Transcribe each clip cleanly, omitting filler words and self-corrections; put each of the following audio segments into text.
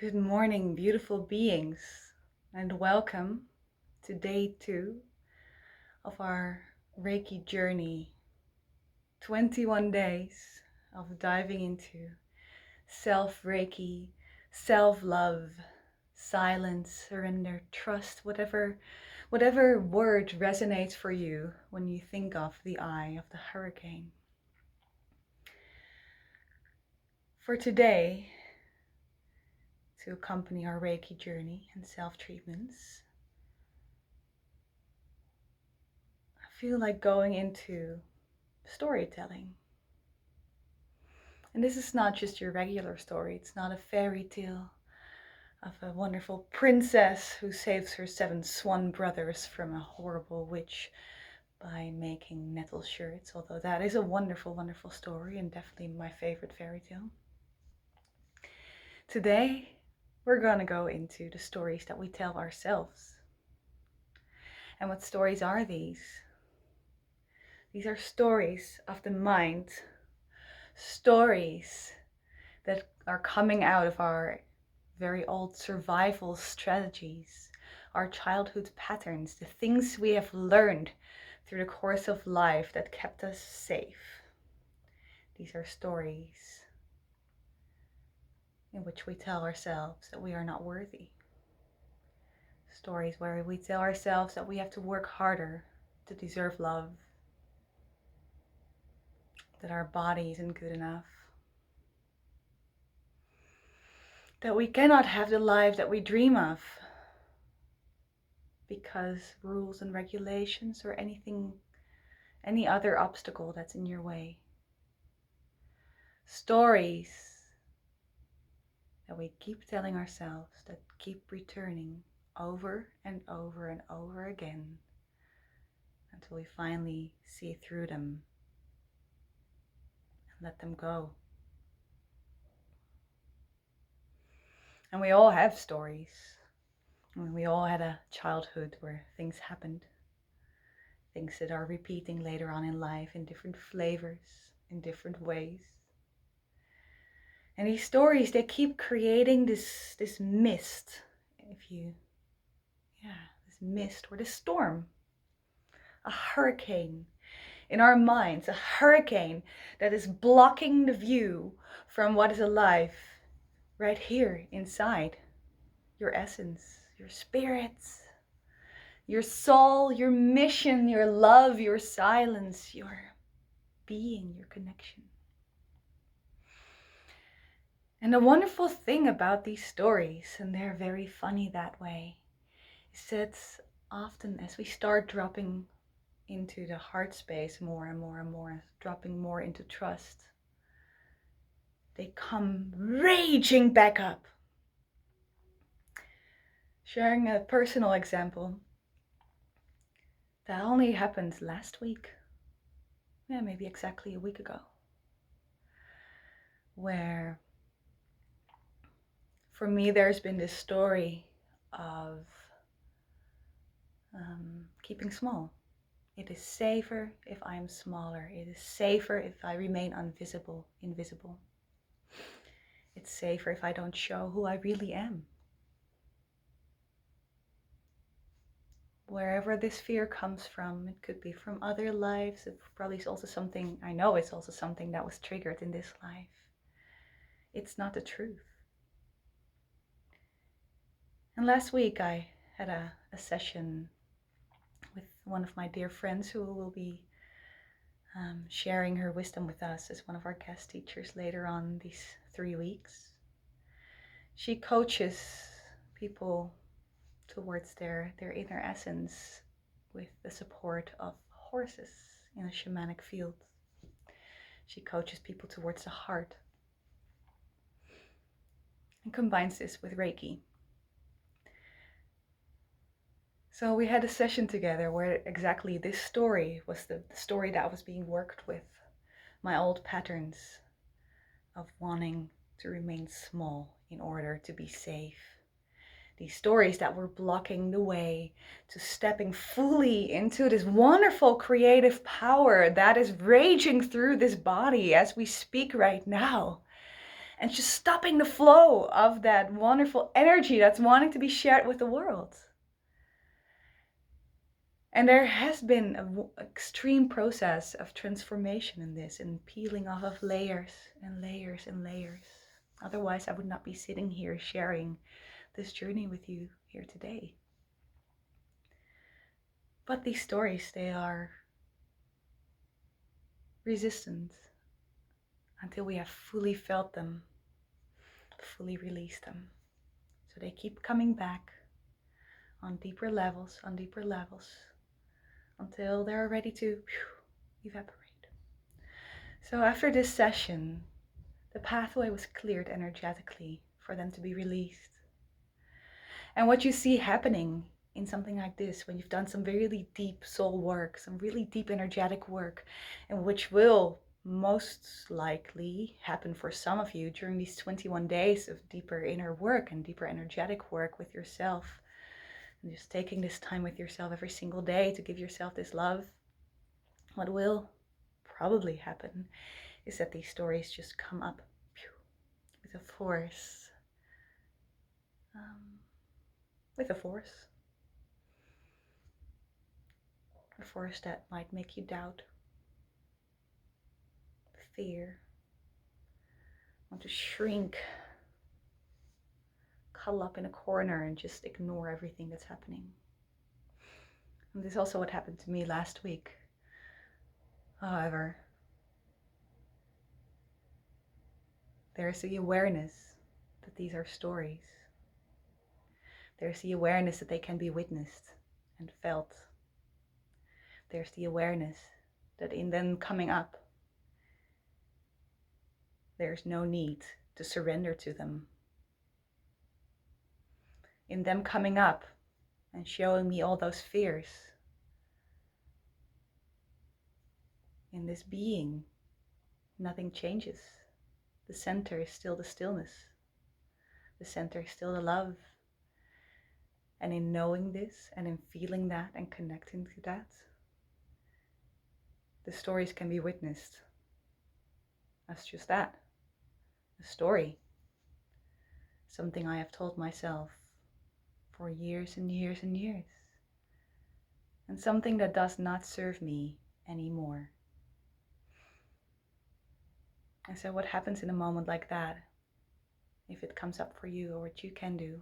Good morning, beautiful beings, and welcome to day 2 of our Reiki journey. 21 days of diving into self-Reiki, self-love, silence, surrender, trust, whatever word resonates for you when you think of the eye of the hurricane. For today, to accompany our Reiki journey and self-treatments, I feel like going into storytelling. And this is not just your regular story. It's not a fairy tale of a wonderful princess who saves her 7 swan brothers from a horrible witch by making nettle shirts, although that is a wonderful, wonderful story and definitely my favorite fairy tale. Today, we're going to go into the stories that we tell ourselves. And what stories are these? These are stories of the mind, stories that are coming out of our very old survival strategies, our childhood patterns, the things we have learned through the course of life that kept us safe. These are stories in which we tell ourselves that we are not worthy. Stories where we tell ourselves that we have to work harder to deserve love, that our body isn't good enough, that we cannot have the life that we dream of because rules and regulations or any other obstacle that's in your way. Stories that we keep telling ourselves, that keep returning over and over and over again until we finally see through them and let them go. And we all have stories. We all had a childhood where things happened, things that are repeating later on in life in different flavors, in different ways. And these stories, they keep creating this mist, this mist or this storm, a hurricane in our minds, a hurricane that is blocking the view from what is alive right here inside your essence, your spirits, your soul, your mission, your love, your silence, your being, your connection. And the wonderful thing about these stories, and they're very funny that way, is that often as we start dropping into the heart space more and more and more, dropping more into trust, they come raging back up. Sharing a personal example, that only happened last week, maybe exactly a week ago, where for me there's been this story of keeping small. It is safer if I'm smaller. It is safer if I remain invisible. It's safer if I don't show who I really am. Wherever this fear comes from, it could be from other lives. It probably is also something, I know it's also something that was triggered in this life. It's not the truth. And last week I had a session with one of my dear friends who will be sharing her wisdom with us as one of our guest teachers later on these 3 weeks. She coaches people towards their inner essence with the support of horses in a shamanic field. She coaches people towards the heart and combines this with Reiki. So we had a session together where exactly this story was the story that was being worked with. My old patterns of wanting to remain small in order to be safe. These stories that were blocking the way to stepping fully into this wonderful creative power that is raging through this body as we speak right now. and just stopping the flow of that wonderful energy that's wanting to be shared with the world. And there has been an extreme process of transformation in this, and peeling off of layers and layers and layers. Otherwise, I would not be sitting here sharing this journey with you here today. But these stories, they are resistant until we have fully felt them, fully released them. So they keep coming back on deeper levels, until they're ready to evaporate. So after this session, the pathway was cleared energetically for them to be released. And what you see happening in something like this, when you've done some really deep soul work, some really deep energetic work, and which will most likely happen for some of you during these 21 days of deeper inner work and deeper energetic work with yourself, and just taking this time with yourself every single day to give yourself this love, what will probably happen is that these stories just come up with a force. With a force. A force that might make you doubt, fear, want to shrink, cuddle up in a corner and just ignore everything that's happening. And this is also what happened to me last week. However, there's the awareness that these are stories. There's the awareness that they can be witnessed and felt. There's the awareness that in them coming up, there's no need to surrender to them. In them coming up and showing me all those fears, in this being, nothing changes. The center is still the stillness. The center is still the love. And in knowing this and in feeling that and connecting to that, the stories can be witnessed. That's just that. A story. Something I have told myself for years and years and years. And something that does not serve me anymore. And so what happens in a moment like that, if it comes up for you, or what you can do,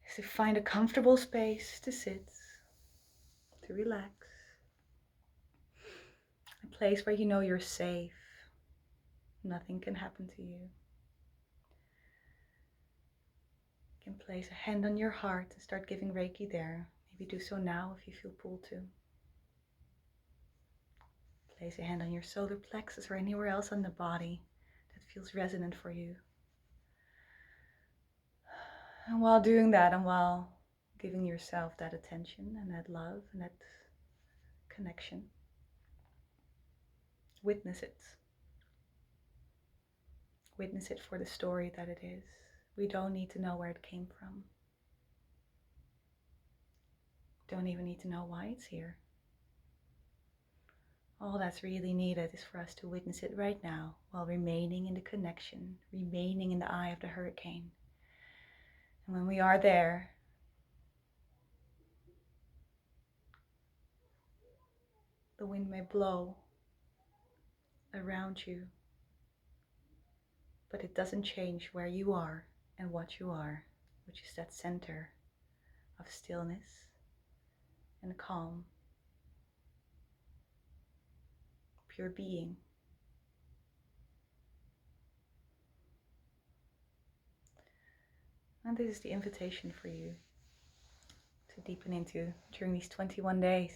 is to find a comfortable space to sit, to relax. A place where you know you're safe. Nothing can happen to you. You can place a hand on your heart and start giving Reiki there. Maybe do so now if you feel pulled to. Place a hand on your solar plexus or anywhere else on the body that feels resonant for you. And while doing that, and while giving yourself that attention and that love and that connection, witness it. Witness it for the story that it is. We don't need to know where it came from. Don't even need to know why it's here. All that's really needed is for us to witness it right now while remaining in the connection, remaining in the eye of the hurricane. And when we are there, the wind may blow around you, but it doesn't change where you are and what you are, which is that center of stillness and calm, pure being. And this is the invitation for you to deepen into during these 21 days.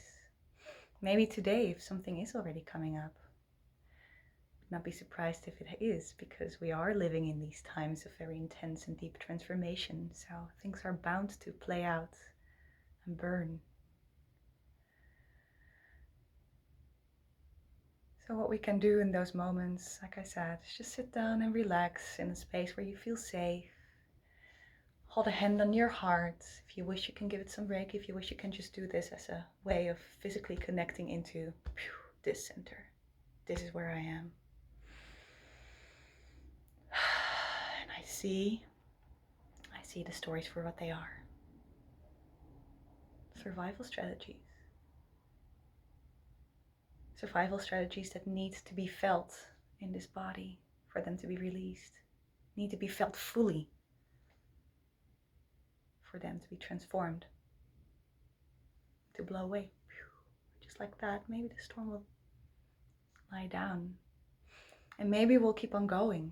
Maybe today, if something is already coming up. Not be surprised if it is, because we are living in these times of very intense and deep transformation, so things are bound to play out and burn. So what we can do in those moments, like I said, is just sit down and relax in a space where you feel safe. Hold a hand on your heart. If you wish, you can give it some Reiki. If you wish, you can just do this as a way of physically connecting into this center. This is where I am. see, I see the stories for what they are. Survival strategies. Survival strategies that need to be felt in this body for them to be released. Need to be felt fully for them to be transformed. To blow away. Just like that, maybe the storm will lie down. And maybe we'll keep on going.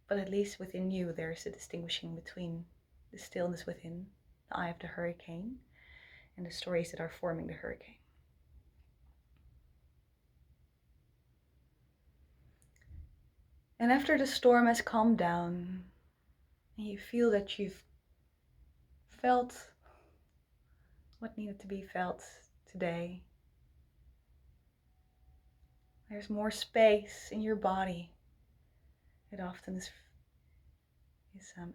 But at least within you, there's a distinguishing between the stillness within, the eye of the hurricane, and the stories that are forming the hurricane. And after the storm has calmed down, and you feel that you've felt what needed to be felt today, there's more space in your body. It often is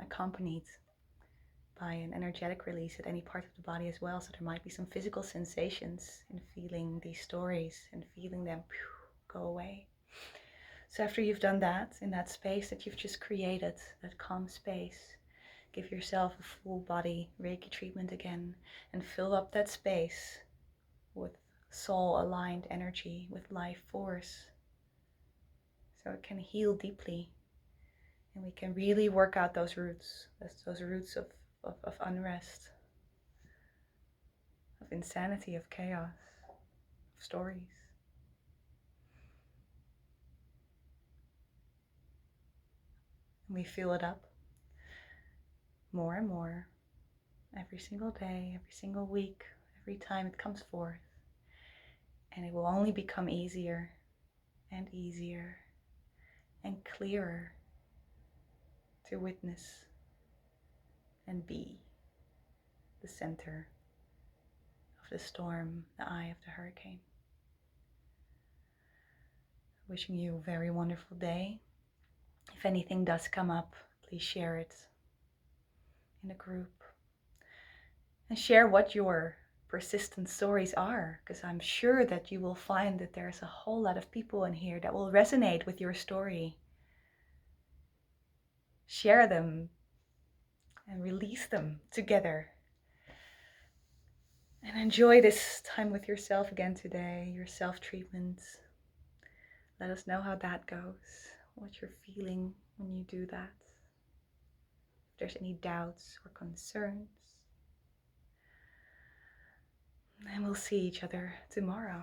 accompanied by an energetic release at any part of the body as well. So there might be some physical sensations in feeling these stories and feeling them go away. So after you've done that, in that space that you've just created, that calm space, give yourself a full body Reiki treatment again and fill up that space with soul aligned energy, with life force, so it can heal deeply and we can really work out those roots, those roots of unrest, of insanity, of chaos, of stories. And we fill it up more and more every single day, every single week, every time it comes forth. And it will only become easier and easier and clearer to witness and be the center of the storm, the eye of the hurricane. Wishing you a very wonderful day. If anything does come up, please share it in a group. And share what your persistent stories are, because I'm sure that you will find that there's a whole lot of people in here that will resonate with your story. Share them and release them together. And enjoy this time with yourself again today, your self-treatment. Let us know how that goes, what you're feeling when you do that. If there's any doubts or concerns. And we'll see each other tomorrow.